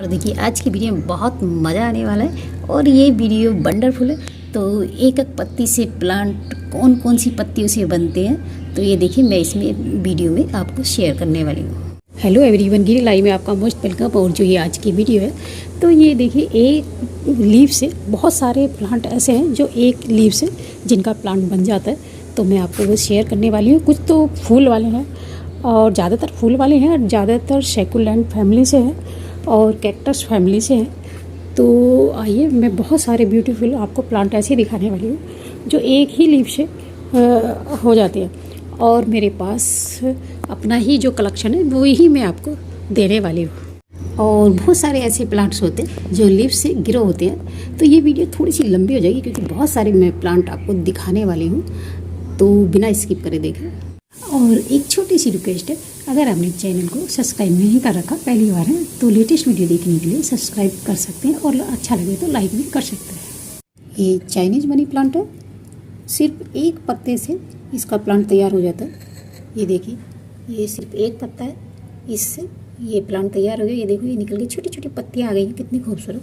और देखिए आज की वीडियो में बहुत मज़ा आने वाला है और ये वीडियो वंडरफुल है। तो एक एक पत्ती से प्लांट कौन कौन सी पत्तियों से बनते हैं, तो ये देखिए मैं इसमें वीडियो में आपको शेयर करने वाली हूँ। हेलो एवरीवन, गिरी लाई में आपका मोस्ट वेलकम। और जो ये आज की वीडियो है, तो ये देखिए एक लीफ से बहुत सारे प्लांट ऐसे हैं जो एक लीफ से जिनका प्लांट बन जाता है, तो मैं आपको वो शेयर करने वाली हूँ। कुछ तो फूल वाले हैं और ज़्यादातर फूल वाले हैं और ज़्यादातर सैकुलेंट फैमिली से हैं और कैक्टस फैमिली से हैं। तो आइए मैं बहुत सारे ब्यूटीफुल आपको प्लांट ऐसे दिखाने वाली हूँ जो एक ही लीफ से हो जाते हैं। और मेरे पास अपना ही जो कलेक्शन है वो ही मैं आपको देने वाली हूँ। और बहुत सारे ऐसे प्लांट्स होते हैं जो लीफ से ग्रो होते हैं। तो ये वीडियो थोड़ी सी लंबी हो जाएगी क्योंकि बहुत सारे मैं प्लांट आपको दिखाने वाली हूँ, तो बिना स्किप करे देखें। और एक छोटी सी रिक्वेस्ट है, अगर आपने चैनल को सब्सक्राइब नहीं कर रखा, पहली बार है, तो लेटेस्ट वीडियो देखने के लिए सब्सक्राइब कर सकते हैं और अच्छा लगे तो लाइक भी कर सकते हैं। ये चाइनीज मनी प्लांट है, सिर्फ एक पत्ते से इसका प्लांट तैयार हो जाता है। ये देखिए, ये सिर्फ एक पत्ता है, इससे ये प्लांट तैयार हो गया। ये देखो, ये निकल गई, छोटी छोटी पत्तियाँ आ गई हैं, कितनी खूबसूरत।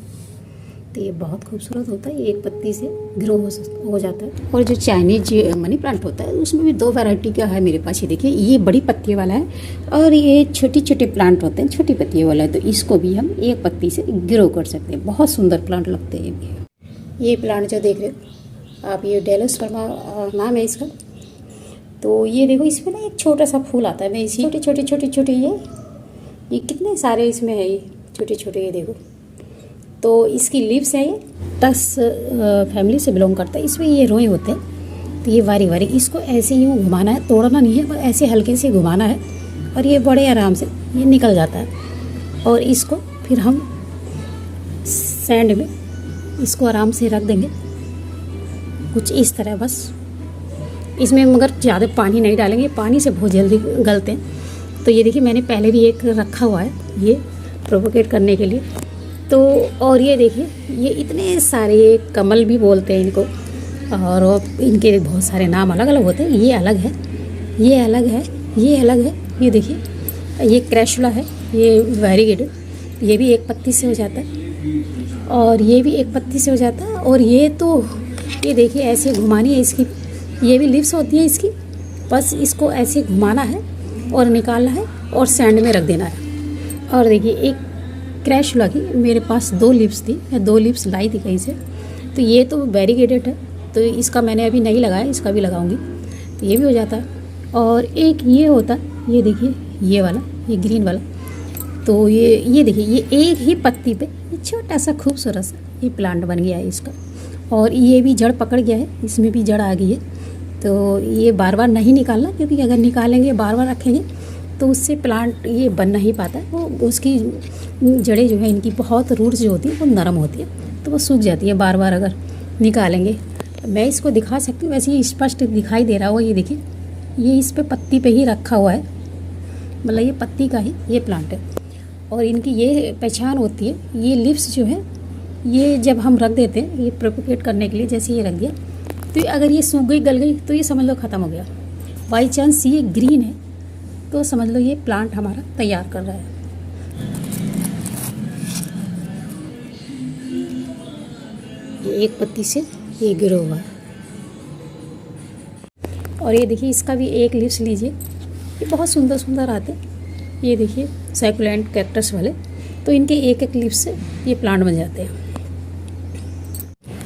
तो ये बहुत खूबसूरत होता है, ये एक पत्ती से ग्रो हो जाता है। और जो चाइनीज मनी प्लांट होता है उसमें भी दो वैरायटी का है मेरे पास। ये देखिए, ये बड़ी पत्ती वाला है और ये छोटी छोटे प्लांट होते हैं, छोटी पत्ती वाला है। तो इसको भी हम एक पत्ती से ग्रो कर सकते हैं, बहुत सुंदर प्लांट लगते हैं। ये प्लांट जो देख रहे हो आप, ये डेलोस्पर्मा नाम है इसका। तो ये देखो, इसमें ना एक छोटा सा फूल आता है। मैं इसी छोटे छोटे ये कितने सारे इसमें है, ये छोटे छोटे, ये देखो। तो इसकी लीव्स है, ये टस फैमिली से बिलोंग करता है। इसमें ये रोए होते हैं, तो ये वारी इसको ऐसे ही घुमाना है, तोड़ना नहीं है, बस ऐसे हल्के से घुमाना है और ये बड़े आराम से ये निकल जाता है। और इसको फिर हम सैंड में इसको आराम से रख देंगे, कुछ इस तरह। बस इसमें मगर ज़्यादा पानी नहीं डालेंगे, पानी से बहुत जल्दी गलते हैं। तो ये देखिए, मैंने पहले भी एक रखा हुआ है ये प्रोपोगेट करने के लिए। तो और ये देखिए, ये इतने सारे कमल भी बोलते हैं इनको, और इनके बहुत सारे नाम अलग अलग होते हैं। ये अलग है, ये अलग है, ये अलग है। ये देखिए, ये क्रैशुला है, ये वेरीगेटेड, ये भी एक पत्ती से हो जाता है और ये भी एक पत्ती से हो जाता है। और ये तो ये देखिए, ऐसे घुमानी है इसकी, ये भी लीव्स होती हैं इसकी। बस इसको ऐसे घुमाना है और निकालना है और सैंड में रख देना है। और देखिए, एक क्रैशुला की मेरे पास दो लीव्स थी, मैं दो लीव्स लाई थी कहीं से। तो ये तो वेरीगेटेड है, तो इसका मैंने अभी नहीं लगाया, इसका भी लगाऊंगी, तो ये भी हो जाता है। और एक ये होता है, ये देखिए, ये वाला, ये ग्रीन वाला। तो ये देखिए, ये एक ही पत्ती पे ये छोटा सा खूबसूरत सा ये प्लांट बन गया है इसका। और ये भी जड़ पकड़ गया है, इसमें भी जड़ आ गई है। तो ये बार बार नहीं निकालना, क्योंकि अगर निकालेंगे, बार बार रखेंगे, तो उससे प्लांट ये बन नहीं पाता है। वो उसकी जड़ें जो है इनकी बहुत रूट्स जो होती है वो नरम होती है, तो वो सूख जाती है बार बार अगर निकालेंगे। मैं इसको दिखा सकती हूँ, वैसे ये स्पष्ट दिखाई दे रहा होगा। ये देखिए, ये इस पे पत्ती पे ही रखा हुआ है, मतलब ये पत्ती का ही ये प्लांट है। और इनकी ये पहचान होती है, ये लिव्स जो है ये जब हम रख देते हैं ये प्रोपोगेट करने के लिए, जैसे ये रख दिया, तो अगर ये सूख गई, गल गई, तो ये समझ लो ख़त्म हो गया। बाई चांस ये ग्रीन है तो समझ लो ये प्लांट हमारा तैयार कर रहा है। ये एक पत्ती से ये ग्रो हुआ है। और ये देखिए, इसका भी एक लीव्स लीजिए, ये बहुत सुंदर सुंदर आते हैं। ये देखिए, सैकुलेंट कैक्टस वाले, तो इनके एक एक लीव्स से ये प्लांट बन जाते हैं।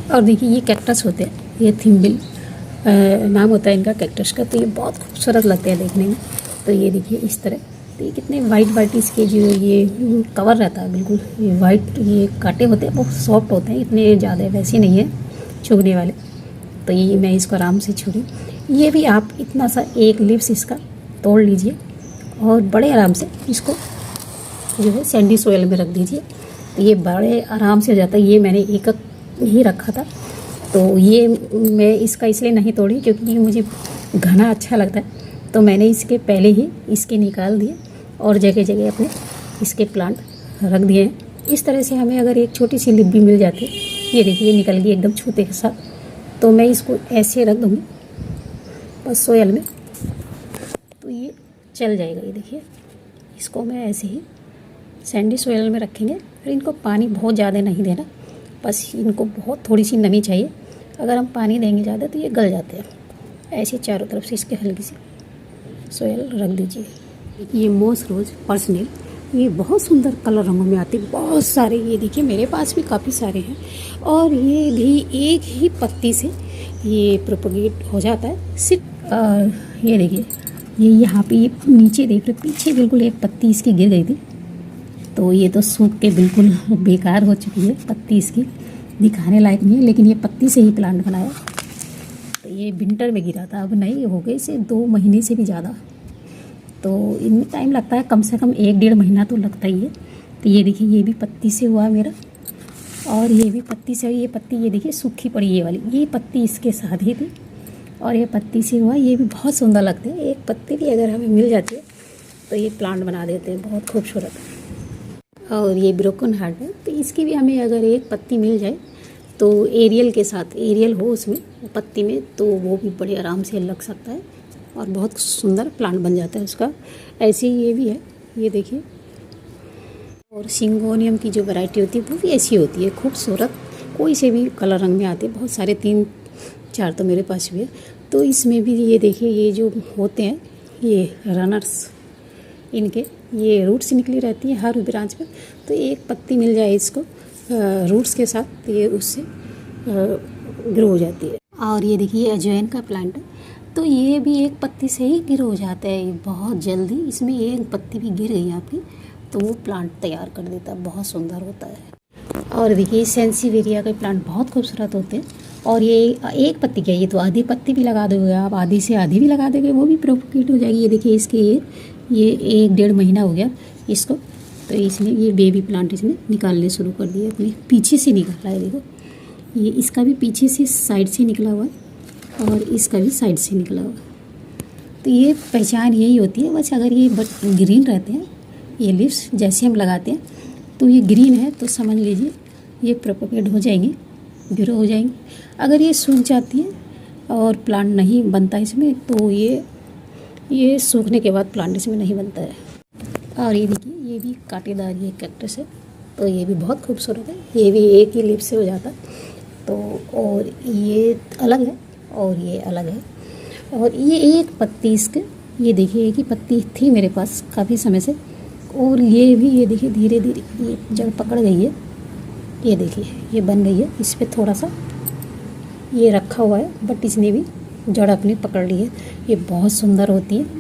और देखिए, ये कैक्टस होते हैं, ये थिम्बिल नाम होता है इनका कैक्टस का। तो ये बहुत खूबसूरत लगते हैं देखने में। तो ये देखिए इस तरह, तो ये कितने वाइट इसके जो ये कवर रहता है, बिल्कुल ये वाइट, ये कांटे होते हैं बहुत सॉफ्ट होते हैं, इतने ज़्यादा वैसे नहीं है चुभने वाले। तो ये मैं इसको आराम से छुड़ी। ये भी आप इतना सा एक लीव्स इसका तोड़ लीजिए और बड़े आराम से इसको जो है सैंडी सोयल में रख दीजिए, तो ये बड़े आराम से हो जाता है। ये मैंने एक ही रखा था, तो ये मैं इसका इसलिए नहीं तोड़ी क्योंकि मुझे घना अच्छा लगता है, तो मैंने इसके पहले ही इसके निकाल दिए और जगह जगह अपने इसके प्लांट रख दिए हैं। इस तरह से हमें अगर एक छोटी सी लिप भी मिल जाती है, ये देखिए, ये निकल गई एकदम छूते के साथ, तो मैं इसको ऐसे रख दूँगी बस सोयल में, तो ये चल जाएगा। ये देखिए, इसको मैं ऐसे ही सैंडी सॉइल में रखेंगे। और इनको पानी बहुत ज़्यादा नहीं देना, बस इनको बहुत थोड़ी सी नमी चाहिए। अगर हम पानी देंगे ज़्यादा तो ये गल जाते हैं। ऐसे चारों तरफ से इसके हल्की सी सॉइल रख दीजिए। ये मोस रोज़ पर्सनल, ये बहुत सुंदर कलर रंगों में आते, बहुत सारे, ये देखिए मेरे पास भी काफ़ी सारे हैं। और ये भी एक ही पत्ती से ये प्रोपगेट हो जाता है सिर्फ। ये देखिए, ये यहाँ पे ये नीचे देख रहे, पीछे बिल्कुल एक पत्ती इसकी गिर गई थी, तो ये तो सूख के बिल्कुल बेकार हो चुकी है। पत्ती इसकी दिखाने लायक नहीं है, लेकिन ये पत्ती से ही प्लांट बनाया। तो ये विंटर में गिरा था, अब नहीं हो गए इसे 2 महीने से भी ज़्यादा, तो इनमें टाइम लगता है, कम से कम 1-1.5 महीना तो लगता ही है। तो ये देखिए, ये भी पत्ती से हुआ मेरा, और ये भी पत्ती से। ये पत्ती ये देखिए सूखी पड़ी, ये वाली, ये पत्ती इसके साथ ही थी, और ये पत्ती से हुआ। ये भी बहुत सुंदर लगते हैं। एक पत्ती भी अगर हमें मिल जाती है तो ये प्लांट बना देते हैं, बहुत खूबसूरत। और ये ब्रोकन हार्ट है, तो इसकी भी हमें अगर एक पत्ती मिल जाए तो एरियल के साथ, एरियल हो उसमें पत्ती में, तो वो भी बड़े आराम से लग सकता है और बहुत सुंदर प्लांट बन जाता है उसका। ऐसे ही ये भी है, ये देखिए। और सिंगोनियम की जो वैरायटी होती है वो भी ऐसी होती है, खूबसूरत, कोई से भी कलर रंग में आते हैं, बहुत सारे, 3-4 तो मेरे पास भी है। तो इसमें भी ये देखिए, ये जो होते हैं ये रनर्स, इनके ये रूट्स निकली रहती है हर ब्रांच में। तो एक पत्ती मिल जाए इसको रूट्स के साथ, तो ये उससे ग्रो हो जाती है। और ये देखिए अजवाइन का प्लांट है, तो ये भी एक पत्ती से ही ग्रो हो जाता है बहुत जल्दी। इसमें एक पत्ती भी गिर गई आपकी तो वो प्लांट तैयार कर देता है, बहुत सुंदर होता है। और देखिए सेंसिवेरिया के प्लांट बहुत खूबसूरत होते हैं। और ये एक पत्ती क्या, ये तो आधी पत्ती भी लगा दोगे आप, आधी से आधी भी लगा दोगे, वो भी प्रोपगेट हो जाएगी। ये देखिए इसके ये 1-1.5 महीना हो गया इसको, तो इसने ये बेबी प्लांट इसने निकालने शुरू कर दिए, अपने पीछे से निकाला है। देखो ये इसका भी पीछे से साइड से निकला हुआ है और इसका भी साइड से निकला हुआ है। तो ये पहचान यही होती है बस। अगर ये ग्रीन रहते हैं ये लीव्स, जैसे हम लगाते हैं तो ये ग्रीन है, तो समझ लीजिए ये प्रोपगेट हो जाएंगे, ग्रो हो जाएंगे। अगर ये सूख जाती है और प्लांट नहीं बनता इसमें, तो ये सूखने के बाद प्लांट इसमें नहीं बनता है। और ये देखिए, ये भी कांटेदार ये कैक्टस है, तो ये भी बहुत खूबसूरत है। ये भी एक ही लीफ से हो जाता, तो और ये अलग है और ये अलग है। और ये एक पत्ती इसके, ये देखिए एक ही पत्ती थी मेरे पास काफ़ी समय से, और ये भी ये देखिए धीरे धीरे ये जड़ पकड़ गई है। ये देखिए ये बन गई है, इस पर थोड़ा सा ये रखा हुआ है, बट इसने भी जड़ अपनी पकड़ ली है। ये बहुत सुंदर होती है।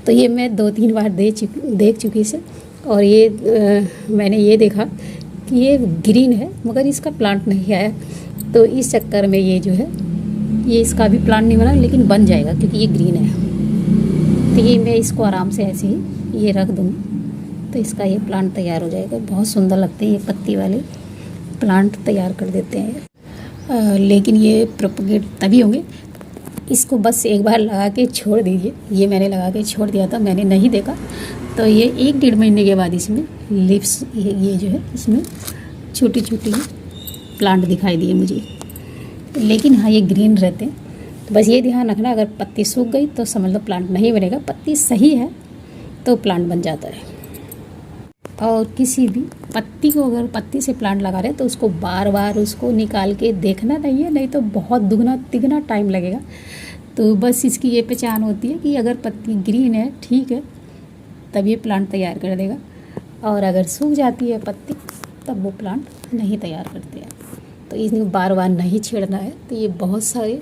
तो ये मैं 2-3 बार देख चुकी इसे। और ये मैंने ये देखा कि ये ग्रीन है मगर इसका प्लांट नहीं आया, तो इस चक्कर में ये जो है ये इसका भी प्लांट नहीं बना, लेकिन बन जाएगा क्योंकि ये ग्रीन है। तो ये मैं इसको आराम से ऐसे ही ये रख दूँगी, तो इसका ये प्लांट तैयार हो जाएगा। बहुत सुंदर लगते हैं ये पत्ती वाले प्लांट तैयार कर देते हैं। लेकिन ये प्रोपगेट तभी होंगे, इसको बस एक बार लगा के छोड़ दीजिए। ये मैंने लगा के छोड़ दिया था, मैंने नहीं देखा, तो ये 1-1.5 महीने के बाद इसमें लीव्स ये जो है इसमें छोटी छोटी प्लांट दिखाई दिए मुझे। लेकिन हाँ ये ग्रीन रहते हैं, तो बस ये ध्यान रखना, अगर पत्ती सूख गई तो समझ लो प्लांट नहीं बनेगा। पत्ती सही है तो प्लांट बन जाता है। और किसी भी पत्ती को अगर पत्ती से प्लांट लगा रहे हैं तो उसको बार बार उसको निकाल के देखना नहीं है, नहीं तो बहुत दुगना तिगना टाइम लगेगा। तो बस इसकी ये पहचान होती है कि अगर पत्ती ग्रीन है ठीक है तब ये प्लांट तैयार कर देगा, और अगर सूख जाती है पत्ती तब वो प्लांट नहीं तैयार करते हैं। तो इसमें बार बार नहीं छेड़ना है, तो ये बहुत सारे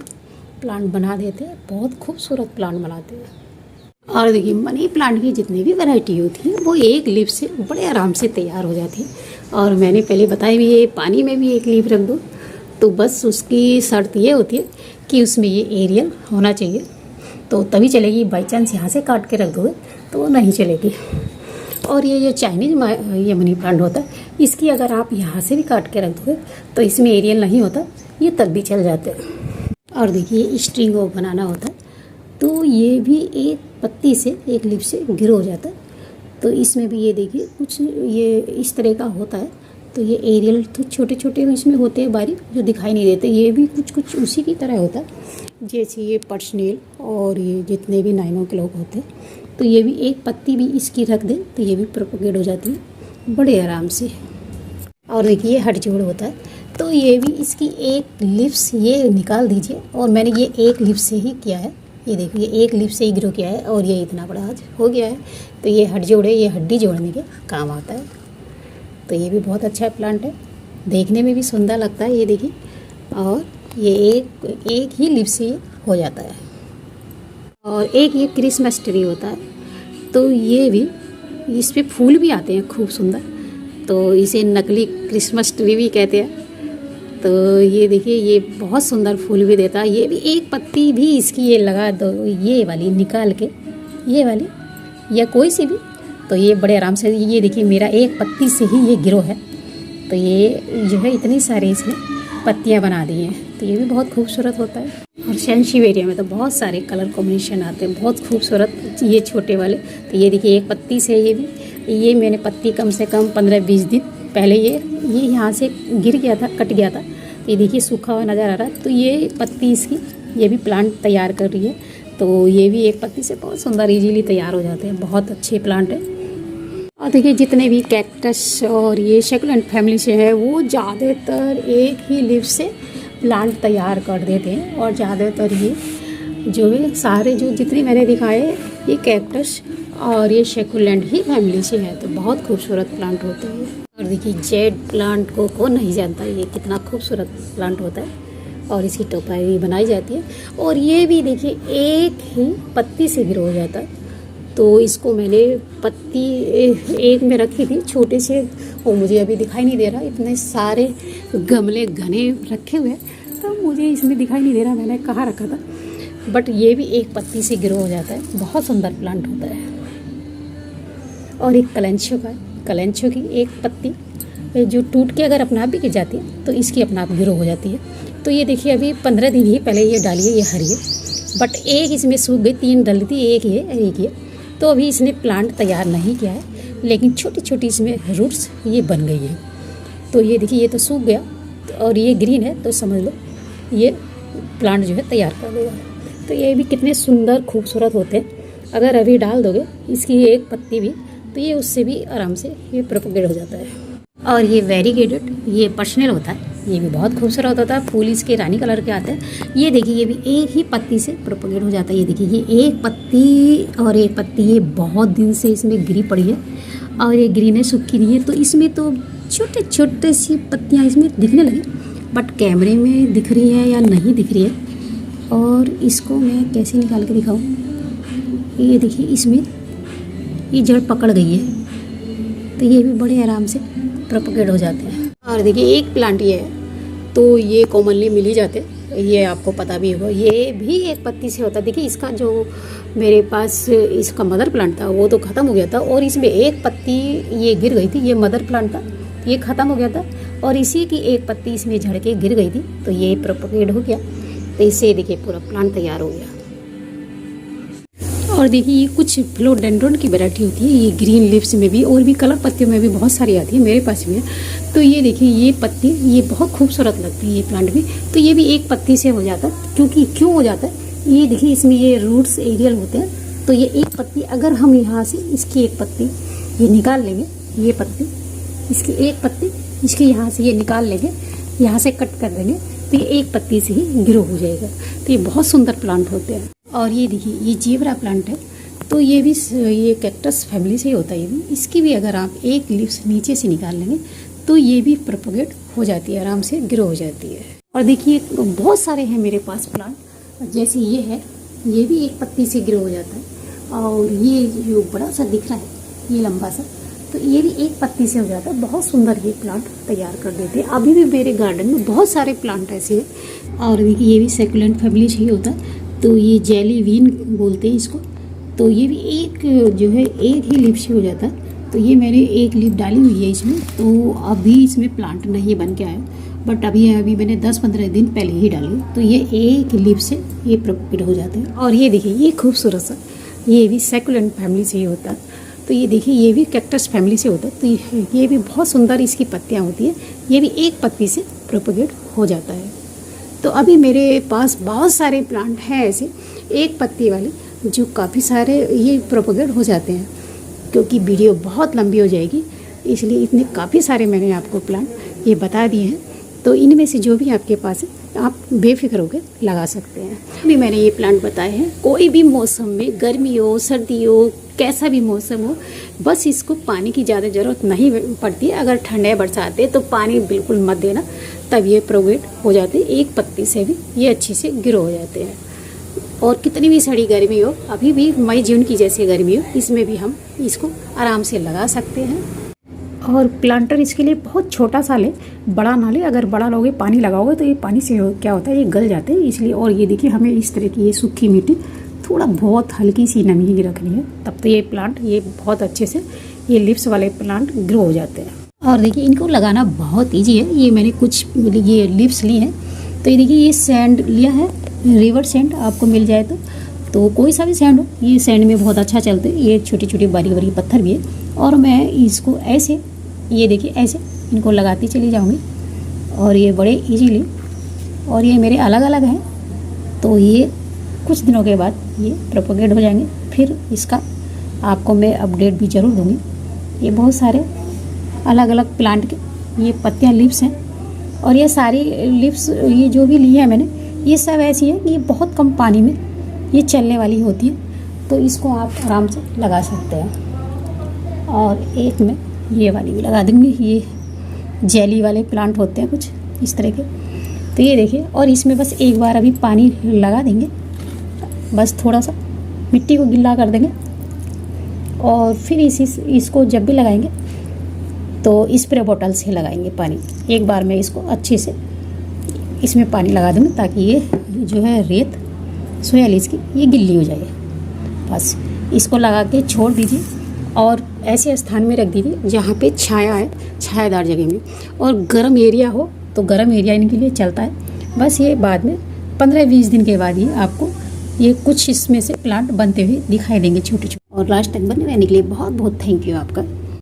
प्लांट बना देते हैं, बहुत खूबसूरत प्लांट बनाते हैं। और देखिए मनी प्लांट की जितनी भी वैरायटी होती है वो एक लीफ से बड़े आराम से तैयार हो जाती है। और मैंने पहले बताया भी ये पानी में भी एक लीफ रख दो, तो बस उसकी शर्त ये होती है कि उसमें ये एरियल होना चाहिए, तो तभी चलेगी। बाई चांस यहाँ से काट के रख दोगे तो वो नहीं चलेगी। और ये जो चाइनीज ये मनी प्लांट होता है, इसकी अगर आप यहाँ से भी काट के रख दोगे तो इसमें एरियल नहीं होता, ये तब भी चल जाते हैं। और देखिए स्ट्रिंग ऑफ बनाना होता है, तो ये भी एक पत्ती से एक लीफ से ग्रो हो जाता है। तो इसमें भी ये देखिए कुछ ये इस तरह का होता है। तो ये एरियल तो छोटे छोटे इसमें होते हैं बारीक, जो दिखाई नहीं देते। ये भी कुछ कुछ उसी की तरह होता है जैसे ये पर्सनेल और ये जितने भी नाइनो के लोग होते हैं। तो ये भी एक पत्ती भी इसकी रख दें तो ये भी प्रोपगेट हो जाती है। बड़े आराम से। और देखिए हट जोड़ होता है, तो ये भी इसकी एक लिप्स ये निकाल दीजिए, और मैंने ये एक लिप्स से ही किया है। ये देखिए एक लिप्स से ही ग्रो किया है और ये इतना बड़ा आज हो गया है। तो ये हट जोड़ है, ये हड्डी जोड़ने के काम आता है। तो ये भी बहुत अच्छा प्लांट है, देखने में भी सुंदर लगता है। ये देखिए, और ये एक ही लिप्स से हो जाता है। और एक ये क्रिसमस ट्री होता है, तो ये भी इस पर फूल भी आते हैं खूब सुंदर, तो इसे नकली क्रिसमस ट्री भी कहते हैं। तो ये देखिए ये बहुत सुंदर फूल भी देता है। ये भी एक पत्ती भी इसकी ये लगा दो, ये वाली निकाल के, ये वाली या कोई सी भी, तो ये बड़े आराम से। ये देखिए मेरा एक पत्ती से ही ये ग्रो है, तो ये जो है इतनी सारी इसने पत्तियां बना दी हैं, तो ये भी बहुत खूबसूरत होता है। और सेंसिवेरिया में तो बहुत सारे कलर कॉम्बिनेशन आते हैं, बहुत खूबसूरत ये छोटे वाले। तो ये देखिए एक पत्ती से ये भी, ये मैंने पत्ती कम से कम 15-20 दिन पहले ये यहाँ से गिर गया था, कट गया था, तो ये देखिए सूखा हुआ नज़र आ रहा है। तो ये पत्ती इसकी ये भी प्लांट तैयार कर रही है, तो ये भी एक पत्ती से बहुत सुंदर इजीली तैयार हो जाते हैं, बहुत अच्छे प्लांट है। और देखिए जितने भी कैक्टस और ये सक्यूलेंट फैमिली से है, वो ज़्यादातर एक ही लीफ से प्लांट तैयार कर देते हैं। और ज़्यादातर ये जो है सारे जो जितने मैंने दिखाए ये कैक्टस और ये सक्यूलेंट ही फैमिली से है, तो बहुत खूबसूरत प्लांट होते हैं। और देखिए जेड प्लांट को कौन नहीं जानता, ये कितना खूबसूरत प्लांट होता है, और इसकी टोपाई बनाई जाती है। और ये भी देखिए एक ही पत्ती से ग्रो हो जाता है, तो इसको मैंने पत्ती एक में रखी थी छोटे से, वो मुझे अभी दिखाई नहीं दे रहा, इतने सारे गमले घने रखे हुए तो मुझे इसमें दिखाई नहीं दे रहा मैंने कहाँ रखा था। बट ये भी एक पत्ती से ग्रो हो जाता है, बहुत सुंदर प्लांट होता है। और एक कलेंचो का, कलेंचो की एक पत्ती जो टूट के अगर अपना आप भी गिर जाती है तो इसकी अपना आप ग्रो हो जाती है। तो ये देखिए अभी 15 दिन ही पहले ये डाली है, ये हरी है, बट एक इसमें सूख गई, 3 डली थी, एक ही है। तो अभी इसने प्लांट तैयार नहीं किया है, लेकिन छोटी छोटी इसमें रूट्स ये बन गई हैं। तो ये देखिए ये तो सूख गया और ये ग्रीन है, तो समझ लो ये प्लांट जो है तैयार कर देगा। तो ये भी कितने सुंदर खूबसूरत होते हैं, अगर अभी डाल दोगे इसकी एक पत्ती भी, तो ये उससे भी आराम से ये प्रोपगेट हो जाता है। और ये वेरीगेटेड ये पर्सनल होता है, ये भी बहुत खूबसूरत होता है, फूल इसके रानी कलर के आते हैं। ये देखिए ये भी एक ही पत्ती से प्रोपगेट हो जाता है। ये देखिए ये एक पत्ती और एक पत्ती ये बहुत दिन से इसमें गिरी पड़ी है, और ये ग्रीन है, सूखी नहीं है, तो इसमें तो छोटे छोटे सी पत्तियाँ इसमें दिखने लगी, बट कैमरे में दिख रही है या नहीं दिख रही है। और इसको मैं कैसे निकाल के दिखाऊँ, ये देखिए इसमें ये जड़ पकड़ गई है, तो ये भी बड़े आराम से प्रोपगेट हो जाते हैं। और देखिए एक प्लांट ये है, तो ये कॉमनली मिल ही जाते, ये आपको पता भी होगा, ये भी एक पत्ती से होता है। देखिए इसका जो मेरे पास इसका मदर प्लांट था वो तो ख़त्म हो गया था, और इसमें एक पत्ती ये गिर गई थी, ये मदर प्लांट था, ये ख़त्म हो गया था, और इसी की एक पत्ती इसमें झड़ के गिर गई थी, तो ये प्रोपगेट हो गया, तो इससे देखिए पूरा प्लांट तैयार हो गया। और देखिए ये कुछ फिलोडेंड्रोन की वैरायटी होती है, ये ग्रीन लीव्स में भी और भी कलर पत्तियों में भी बहुत सारी आती है, मेरे पास भी है। तो ये देखिए ये पत्ती ये बहुत खूबसूरत लगती है, ये प्लांट भी, तो ये भी एक पत्ती से हो जाता है। क्योंकि क्यों हो जाता है, ये देखिए इसमें ये रूट्स एरियल होते हैं, तो ये एक पत्ती अगर हम यहाँ से इसकी एक पत्ती ये निकाल लेंगे, ये पत्ती इसकी एक पत्ती इसकी यहाँ से ये निकाल लेंगे, यहाँ से कट कर देंगे, तो ये एक पत्ती से ही ग्रो हो जाएगा। तो ये बहुत सुंदर प्लांट होते हैं। और ये देखिए ये जेब्रा प्लांट है, तो ये भी ये कैक्टस फैमिली से ही होता है। ये भी इसकी भी अगर आप एक लीव्स नीचे से निकाल लेंगे तो ये भी प्रोपगेट हो जाती है, आराम से ग्रो हो जाती है। और देखिए बहुत सारे हैं मेरे पास प्लांट, जैसे ये है, ये भी एक पत्ती से ग्रो हो जाता है। और ये जो बड़ा सा दिख रहा है ये लंबा सा, तो ये भी एक पत्ती से हो जाता है, बहुत सुंदर ये प्लांट तैयार कर देते हैं। अभी भी मेरे गार्डन में बहुत सारे प्लांट ऐसे हैं। और देखिए ये भी सेकुलेंट फैमिली से ही होता है, तो ये जेली वीन बोलते हैं इसको, तो ये भी एक जो है एक ही लीफ से हो जाता है। तो ये मैंने एक लीफ डाली हुई है इसमें, तो अभी इसमें प्लांट नहीं बन के आया, बट अभी मैंने 10-15 दिन पहले ही डाली, तो ये एक लीफ से ये प्रोपगेट हो जाते हैं। और ये देखिए ये खूबसूरत सा, ये भी सेकुलेंट फैमिली से ही होता है, तो ये देखिए ये भी कैक्टस फैमिली से होता है, तो ये भी बहुत सुंदर इसकी पत्तियाँ होती है, ये भी एक पत्ती से प्रोपगेट हो जाता है। तो अभी मेरे पास बहुत सारे प्लांट हैं ऐसे एक पत्ती वाले, जो काफ़ी सारे ये प्रोपगेट हो जाते हैं। क्योंकि वीडियो बहुत लंबी हो जाएगी, इसलिए इतने काफ़ी सारे मैंने आपको प्लांट ये बता दिए हैं। तो इनमें से जो भी आपके पास है आप बेफिक्र होकर लगा सकते हैं। भी मैंने ये प्लांट बताए हैं, कोई भी मौसम में, गर्मी हो, सर्दी हो, कैसा भी मौसम हो, बस इसको पानी की ज़्यादा ज़रूरत नहीं पड़ती है। अगर ठंडे बरसाते तो पानी बिल्कुल मत देना, तब ये प्रोपेगेट हो जाते हैं। एक पत्ती से भी ये अच्छे से ग्रो हो जाते हैं। और कितनी भी सड़ी गर्मी हो, अभी भी मई जून की जैसी गर्मी हो, इसमें भी हम इसको आराम से लगा सकते हैं। और प्लांटर इसके लिए बहुत छोटा सा ले, बड़ा ना ले। अगर बड़ा लोगे, पानी लगाओगे तो ये पानी से क्या होता है, ये गल जाते हैं इसलिए। और ये देखिए, हमें इस तरह की ये सूखी मिट्टी, थोड़ा बहुत हल्की सी नमी की रखनी है, तब तो ये प्लांट ये बहुत अच्छे से ये लिप्स वाले प्लांट ग्रो हो जाते हैं। और देखिए, इनको लगाना बहुत ईजी है। ये मैंने कुछ ये लिप्स ली हैं, तो ये देखिए, ये सैंड लिया है, रिवर सैंड आपको मिल जाए तो कोई सा भी सैंड हो, ये सैंड में बहुत अच्छा चलते हैं। ये छोटी छोटी बारीक बारीक पत्थर भी है। और मैं इसको ऐसे, ये देखिए ऐसे इनको लगाती चली जाऊंगी, और ये बड़े इजीली, और ये मेरे अलग अलग हैं, तो ये कुछ दिनों के बाद ये प्रोपेगेट हो जाएंगे। फिर इसका आपको मैं अपडेट भी ज़रूर दूंगी। ये बहुत सारे अलग अलग प्लांट के ये पत्तियाँ, लिप्स हैं। और ये सारी लिप्स, ये जो भी ली है मैंने, ये सब ऐसी है कि ये बहुत कम पानी में ये चलने वाली होती है, तो इसको आप आराम से लगा सकते हैं। और एक मैं ये वाली भी लगा दूँगी। ये जेली वाले प्लांट होते हैं कुछ इस तरह के, तो ये देखिए। और इसमें बस एक बार अभी पानी लगा देंगे, बस थोड़ा सा मिट्टी को गिल्ला कर देंगे, और फिर इसको जब भी लगाएंगे तो स्प्रे बोतल से लगाएंगे पानी। एक बार मैं इसको अच्छे से इसमें पानी लगा दूँगी, ताकि ये जो है रेत सोयल इसकी ये गिल्ली हो जाए। बस इसको लगा के छोड़ दीजिए, और ऐसे स्थान में रख दीजिए जहाँ पे छाया है, छायादार जगह में। और गर्म एरिया हो तो गर्म एरिया इनके लिए चलता है। बस ये बाद में 15-20 दिन के बाद ही आपको ये कुछ इसमें से प्लांट बनते हुए दिखाई देंगे, छोटे छोटे। और लास्ट तक बने रहने के लिए बहुत बहुत थैंक यू आपका।